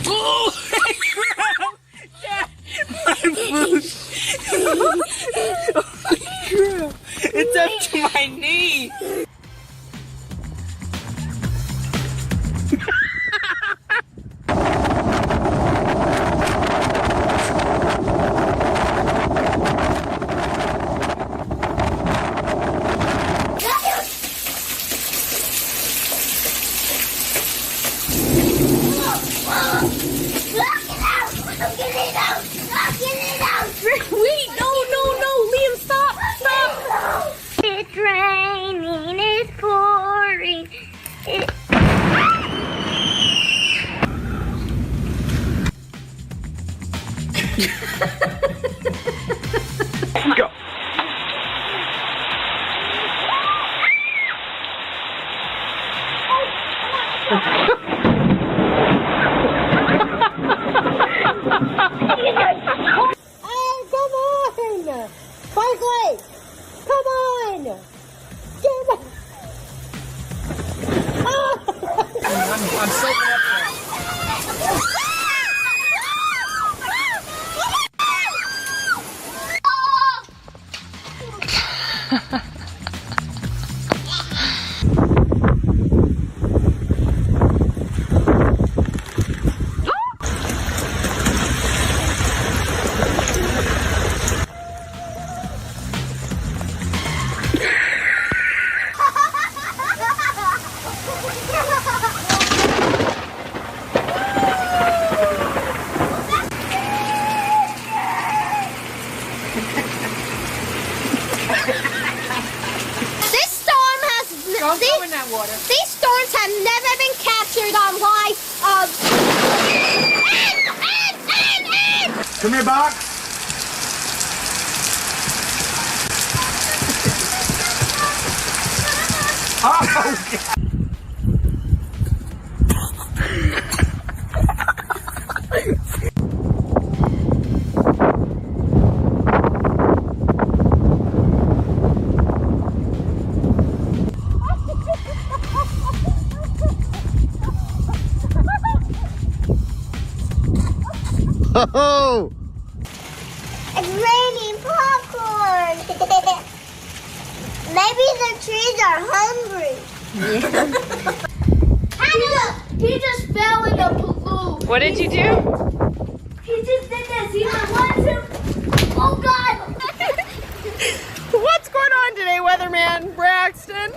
Oh, crap! Dad, my food! Oh, crap! It's up to my knee! Wait, no, Liam, stop! It's raining, it's pouring. Go! Parkley! Come on! Get him! I'm soaking up These storms have never been captured on live. Come here, Box. Oh, God. Oh! It's raining popcorn. Maybe the trees are hungry. He just fell in the balloon. What did you do? He just did this. He went one, two. Oh God! What's going on today, Weatherman Braxton?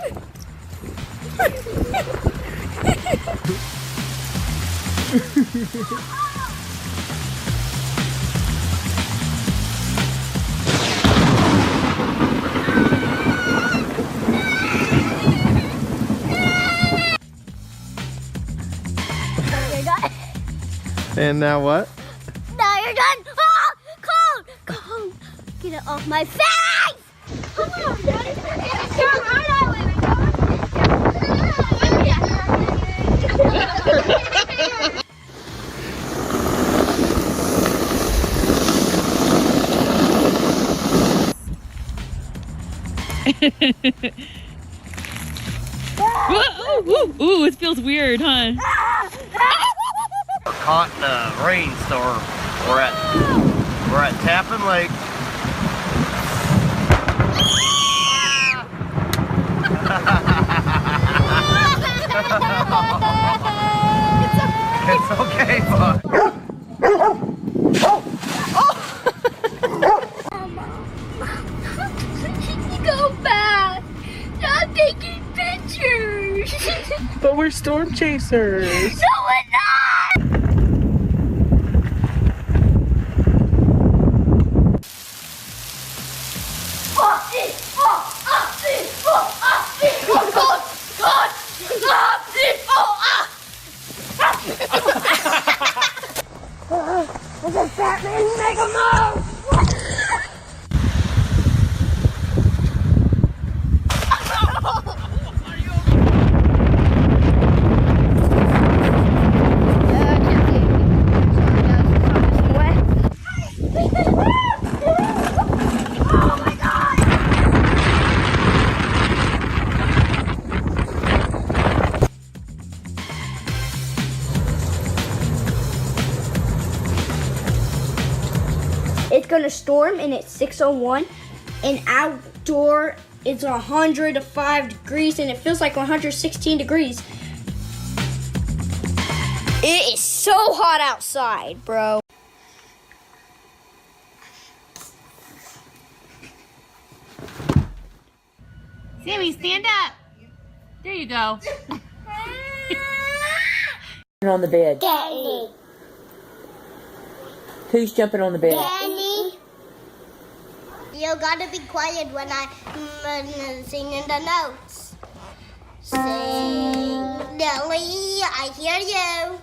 And now what? Now you're done. Oh, cold. Get it off my face. Come on, Daddy. Come Ooh, it feels weird, huh? Caught in a rainstorm. We're at Tappan Lake. It's okay, bud. Go back. Stop taking pictures. But we're storm chasers. No, we're not. This is Batman, make a move! gonna storm and it's 6:01 and outdoor it's 105 degrees and it feels like 116 degrees. It is so hot outside, bro. Sammy, stand up. There you go. On the bed. Daddy. Who's jumping on the bed? Daddy. You gotta be quiet when I'm singing the notes. Sing, Lily, I hear you.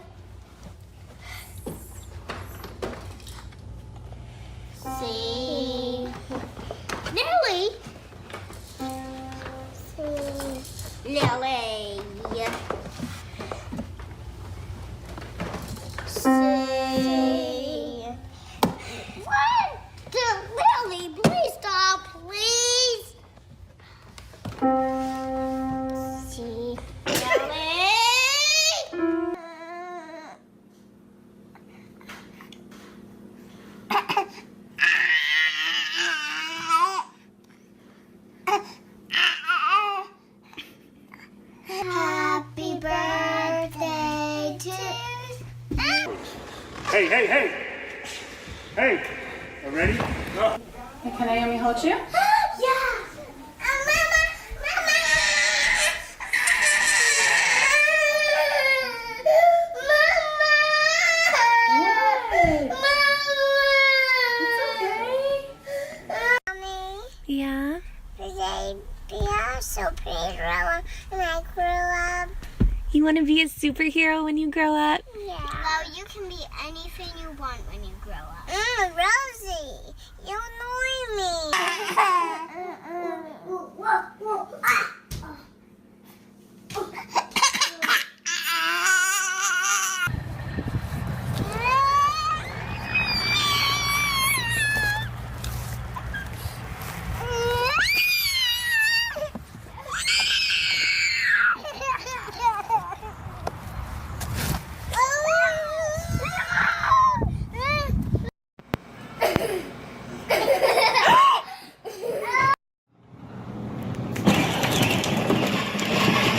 Sing, Lily. Sing, Lily. Say, what? Lily, please stop, please. See, Lily. Happy birthday to Hey, hey, hey! Hey! You ready? Go. Can Naomi hold you? Yeah. Mama. Mommy. Yeah? Today, I'm so pretty when I grow up. You want to be a superhero when you grow up? Yeah. Well, you can be anything you want when you grow up. Rosie, you annoy me.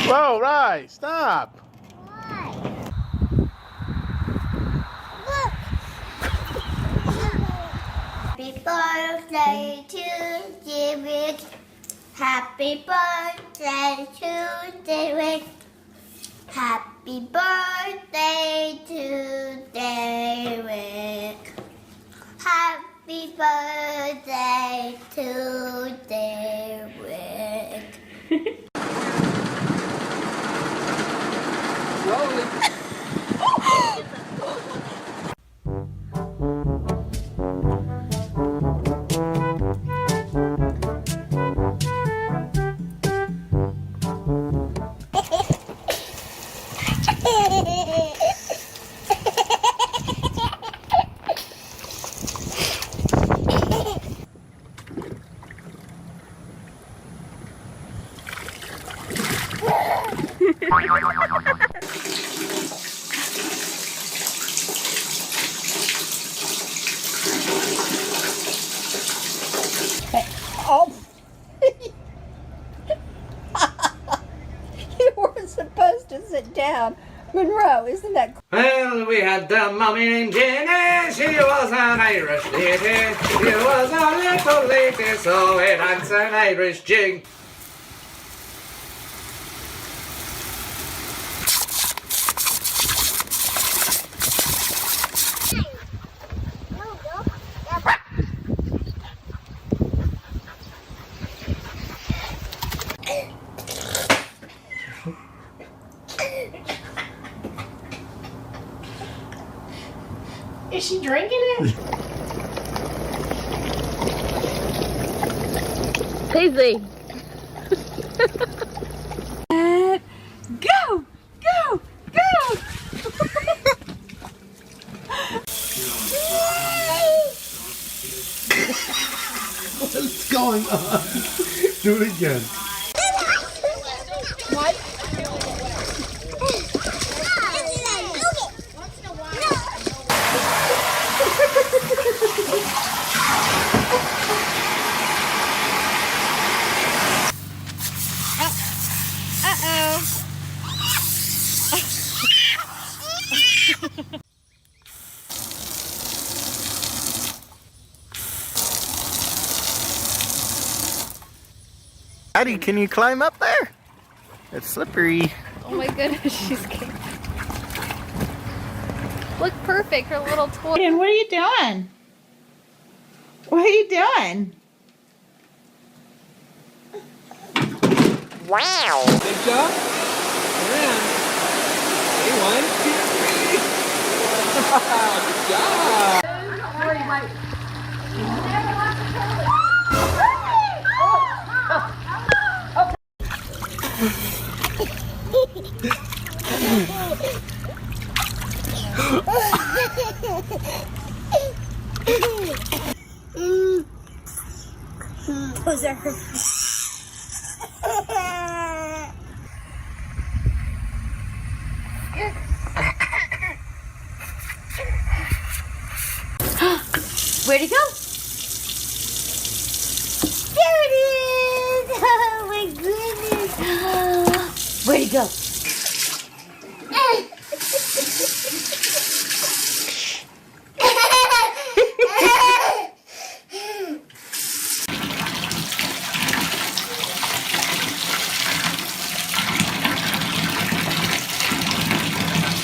Whoa, right, stop! Happy birthday to David. Happy birthday to David. Happy birthday to David. Happy birthday to David. Oh! You weren't supposed to sit down. Monroe, isn't that Well, we had a mommy named Jenny. She was an Irish lady. She was a little lady, so we danced an Irish jig. Is she drinking it? Paisley. Go! Go! Go! What's going on? Do it again. Addie, can you climb up there? It's slippery. Oh my goodness, she's scared. Look perfect, her little toy. Aiden, what are you doing? What are you doing? Wow. Good job. Around. Hey, 1, 2, 3. Good job. Those are her. Where'd he go? There it is! Oh my goodness! Where'd he go?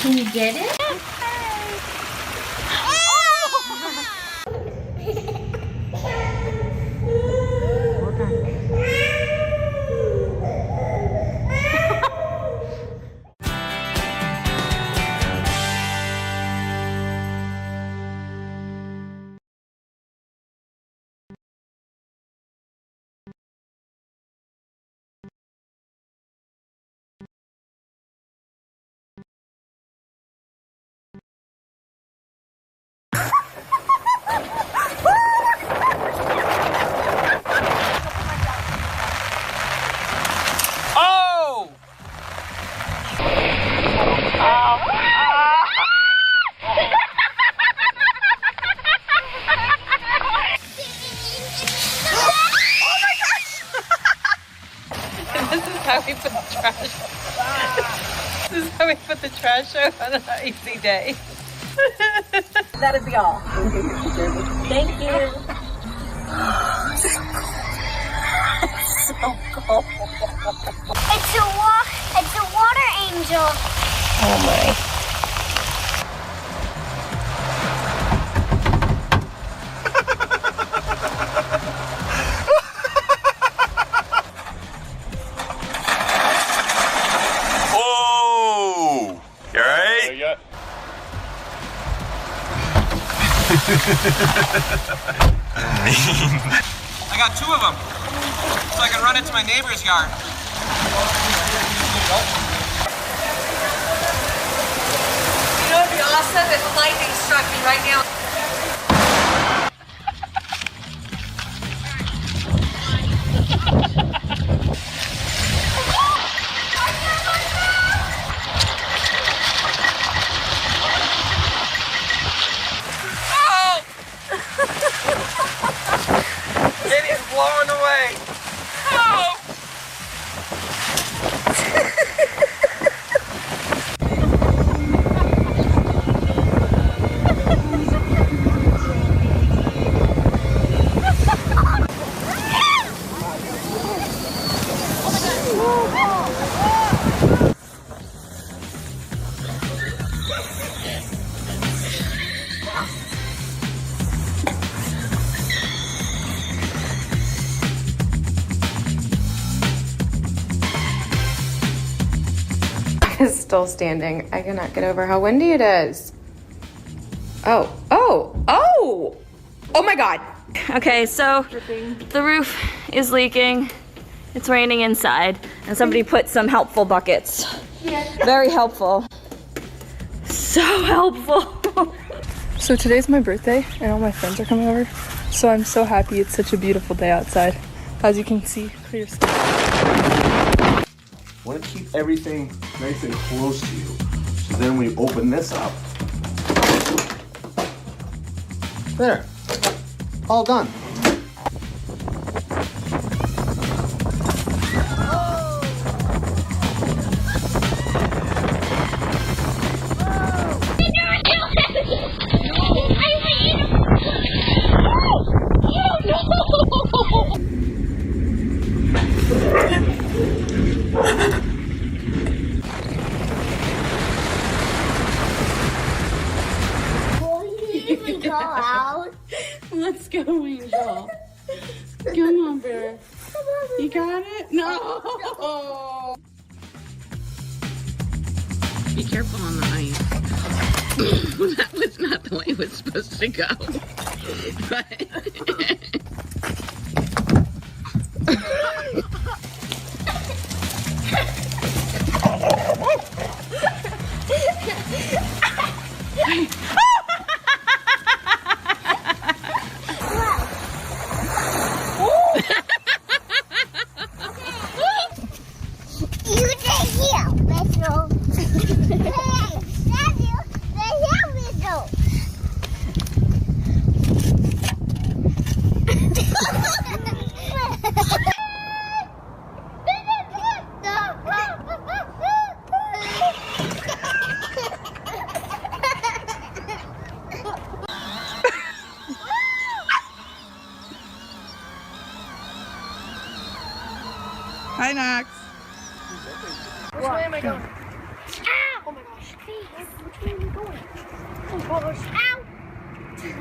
Can you get it? How we put the trash. This is how we put the trash out on an icy day. That'd be all. Thank you. So cold. It's a water angel. Oh my. I got 2 of them, so I can run into my neighbor's yard. You know, it'd be awesome if lightning struck me right now. Blowing away. Oh! Is still standing. I cannot get over how windy it is. Oh my God. Okay, so the roof is leaking. It's raining inside, and somebody put some helpful buckets. Very helpful. So helpful. So today's my birthday, and all my friends are coming over. So I'm so happy. It's such a beautiful day outside. As you can see, clear sky. I want to keep everything nice and close to you. So then we open this up. There. All done. You're out. Let's go, Angel. Come on, Bear. You got it? No. Be careful on the ice. That was not the way it was supposed to go. But You stay here, Whistle. Hey, Samuel, stay here, Whistle. hi, Knox. Which way am I going? Ow! Oh my gosh. Which way am I going? Oh gosh. Ow!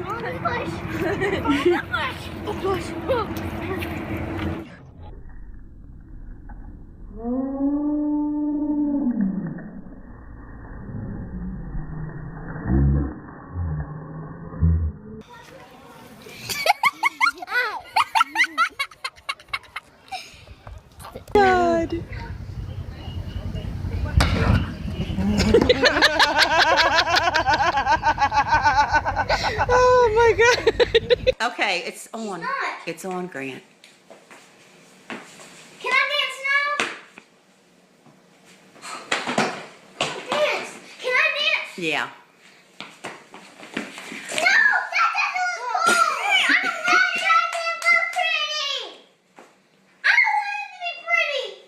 On the push. On the push. Oh gosh. God. Oh my God. Okay, it's on. It's on, Grant. Can I dance now? Dance. Can I dance? Yeah. No! That doesn't look cool! I'm not trying to look pretty! I don't want it to be pretty!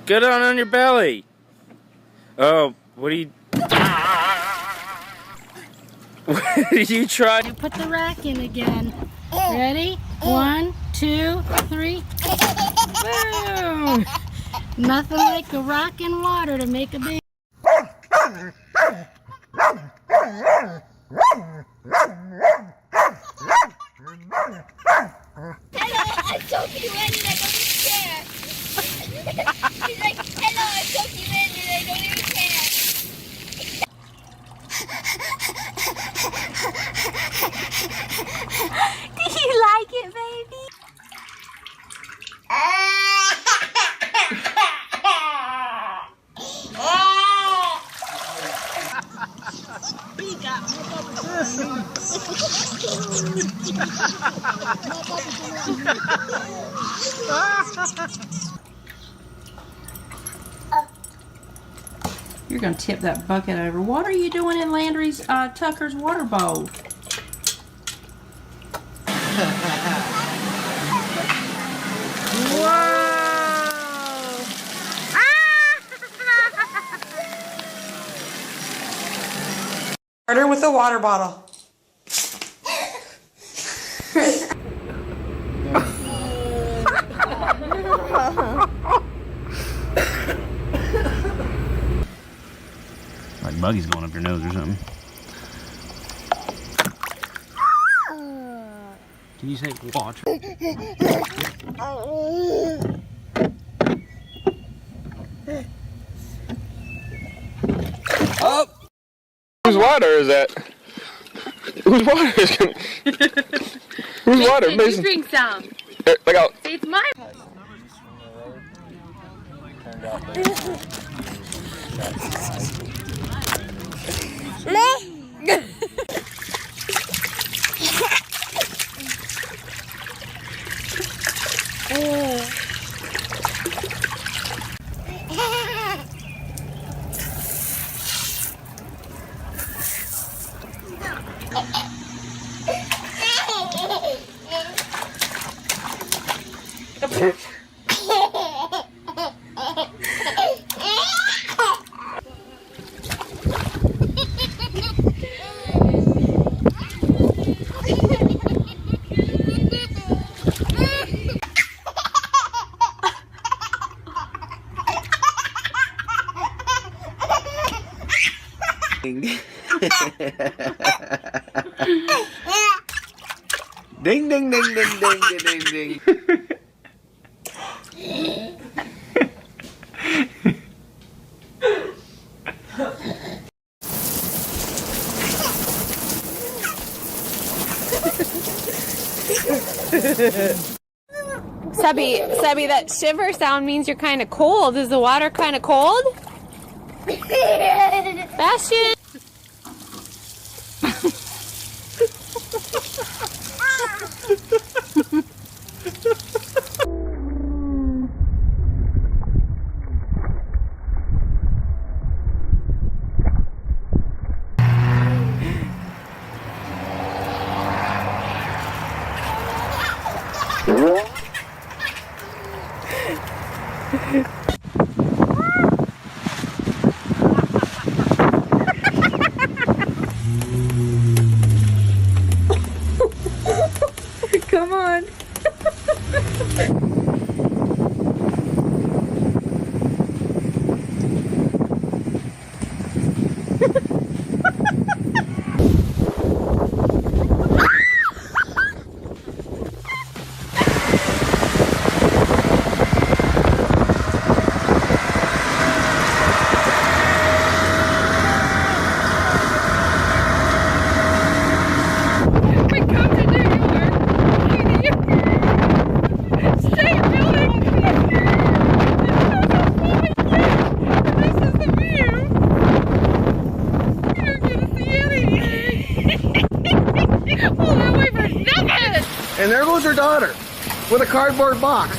Get on your belly. Oh, what do you... What did you try? You put the rack in again. Ready? 1, 2, 3. Boom! Nothing like a rock and water to make a baby. Hello, I'm Sophie Wen and I don't even care. She's like, hello, I'm Sophie Wen and I don't even care. Do you like it, baby? You're gonna tip that bucket over. What are you doing in Landry's Tucker's water bowl? Starter with a water bottle. Like buggies going up your nose or something. Can you say water? Oh! Whose water is that? Whose water is gonna... Whose water? You drink some. Look out. It's mine. Ding, ding, ding, ding, ding, ding, ding, ding. Sebby, that shiver sound means you're kind of cold. Is the water kind of cold? Bastion! Come on. And there goes her daughter with a cardboard box.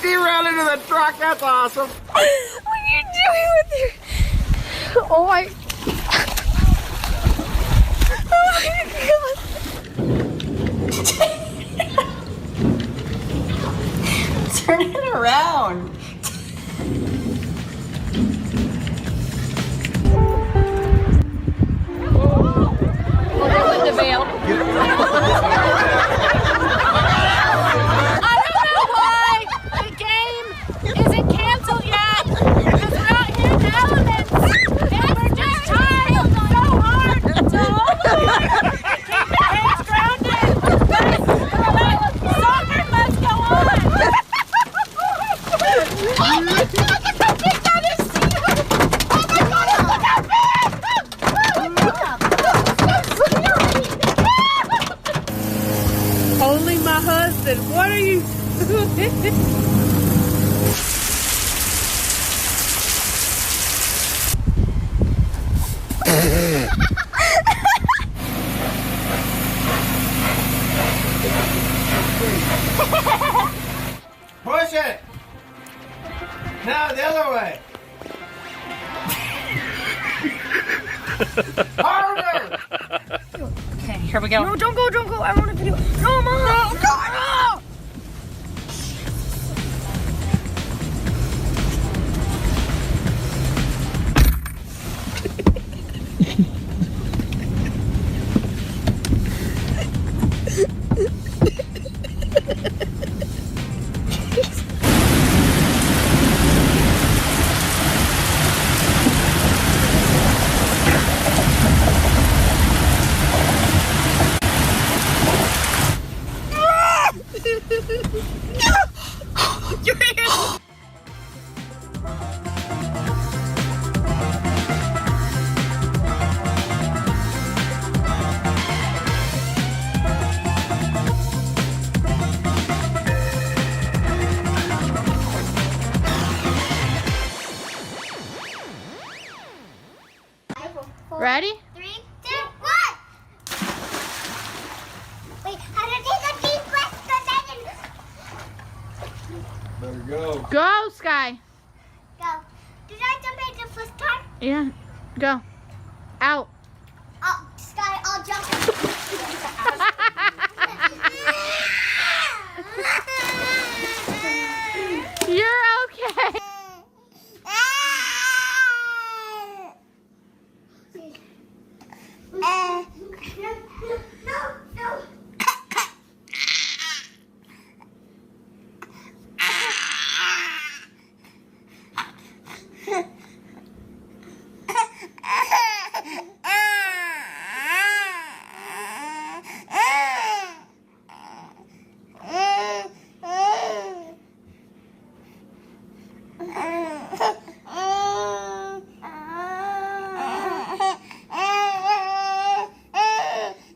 She ran into the truck. That's awesome. What are you doing with your... Oh my... Turn it around. I don't know why. I can't. Push it! Now the other way! Harder! Okay, here we go. No, don't go, don't go. I want a video. No, Mom. No, God. Ready? 3, 2, 1. Wait, how to take a deep breath? Better go. Go, Sky. Go. Did I jump in the first time? Yeah. Go. Out. Oh, Sky, I'll jump. You're okay.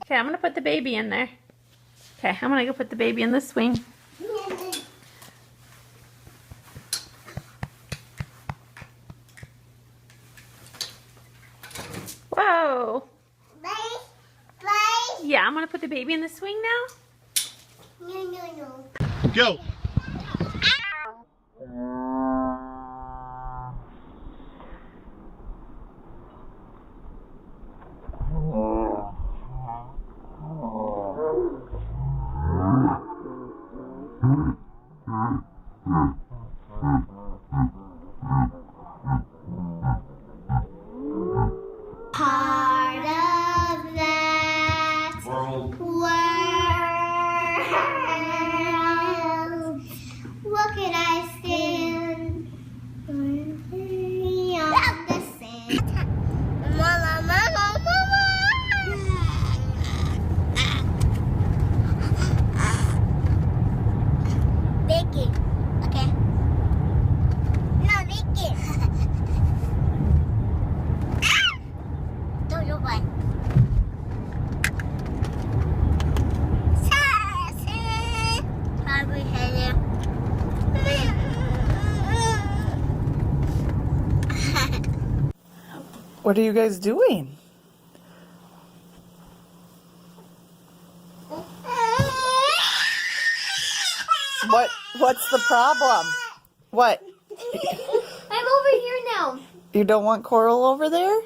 Okay, I'm gonna put the baby in there. Okay, I'm gonna go put the baby in the swing. Whoa. Yeah, I'm gonna put the baby in the swing now. No. Go. Part of that World. world. What could I stand on the sand? Mama. Vicky, okay? No, Vicky. Don't you play. Probably hello. What are you guys doing? What's the problem? What? I'm over here now. You don't want Coral over there?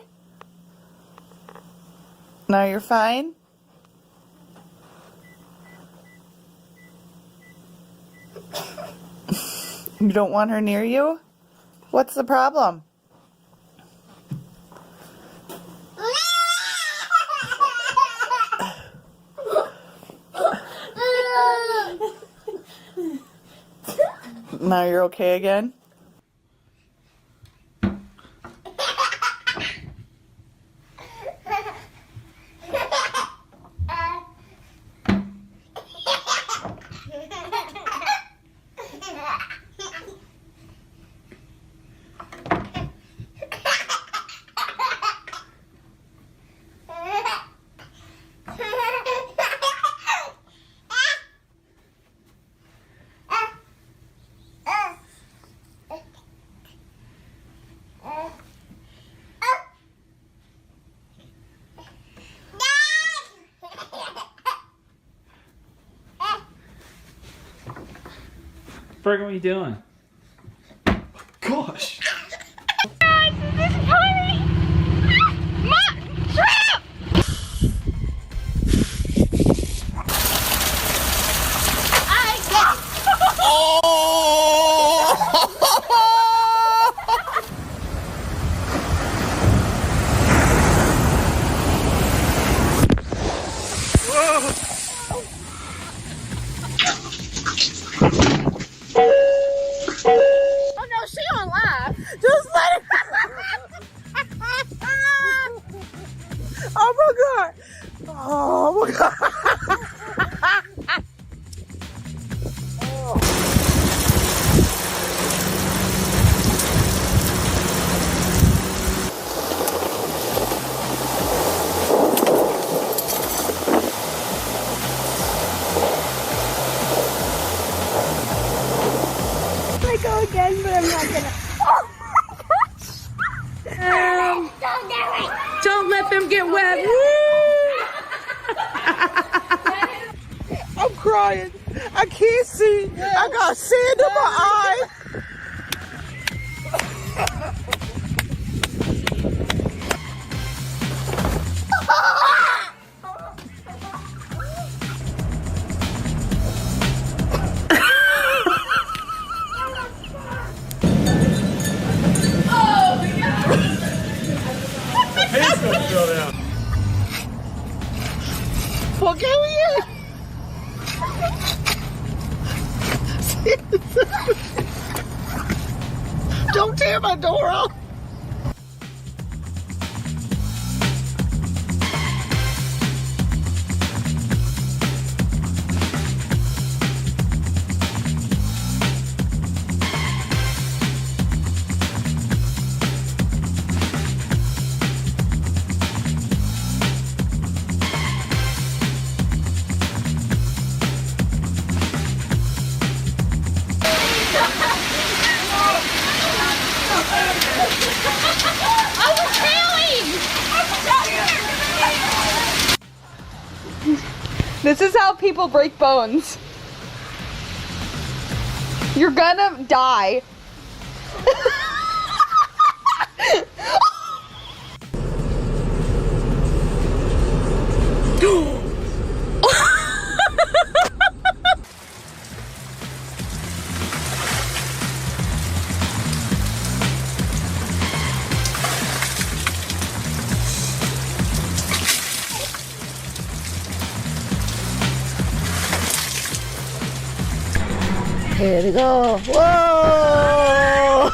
Now you're fine? You don't want her near you? What's the problem? Now you're okay again? frick are you doing? Gosh. Guys, this is funny. Trap! Oh no, she don't laugh. Just let it. Oh my god! Oh my god! I go again, but I'm not gonna. Oh don't do it! Don't let them get wet. I'm crying. I can't see. I got sand in my eye. He's gonna throw down. Fuck out here. Don't tear my door off. This is how people break bones. You're gonna die. Here we go. Whoa!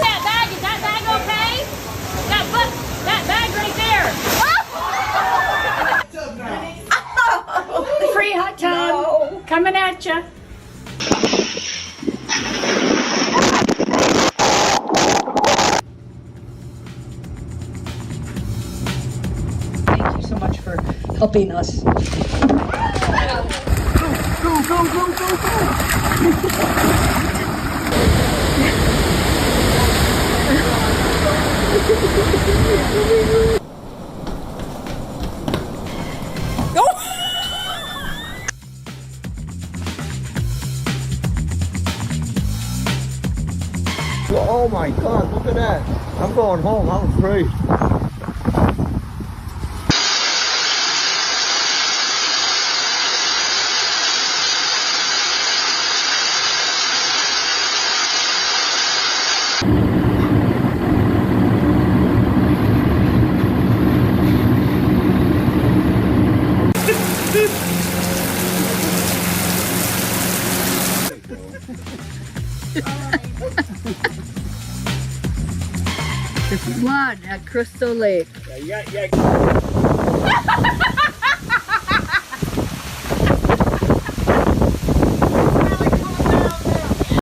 That bag, is that bag okay? That bag right there. Free hot tub coming at you. Thank you so much for helping us. Go, go, go, go, go. Oh my God, look at that. I'm going home. I was free. Blood at Crystal Lake. Yeah.